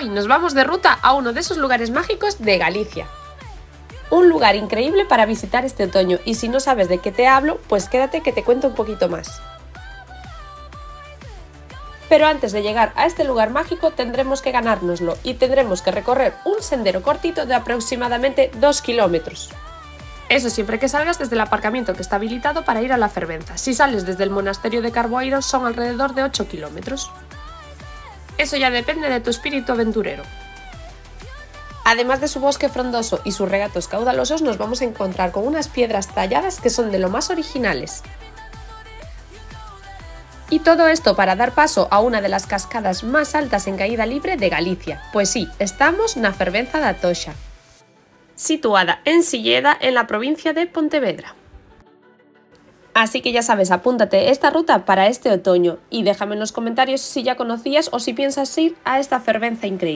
Hoy nos vamos de ruta a uno de esos lugares mágicos de Galicia. Un lugar increíble para visitar este otoño, y si no sabes de qué te hablo, pues quédate que te cuento un poquito más. Pero antes de llegar a este lugar mágico tendremos que ganárnoslo y tendremos que recorrer un sendero cortito de aproximadamente 2 kilómetros. Eso siempre que salgas desde el aparcamiento que está habilitado para ir a la Fervenza. Si sales desde el monasterio de Carboeiro son alrededor de 8 kilómetros. Eso ya depende de tu espíritu aventurero. Además de su bosque frondoso y sus regatos caudalosos, nos vamos a encontrar con unas piedras talladas que son de lo más originales. Y todo esto para dar paso a una de las cascadas más altas en caída libre de Galicia. Pues sí, estamos na Fervenza da Toxa, situada en Silleda, en la provincia de Pontevedra. Así que ya sabes, apúntate esta ruta para este otoño y déjame en los comentarios si ya conocías o si piensas ir a esta Fervenza increíble.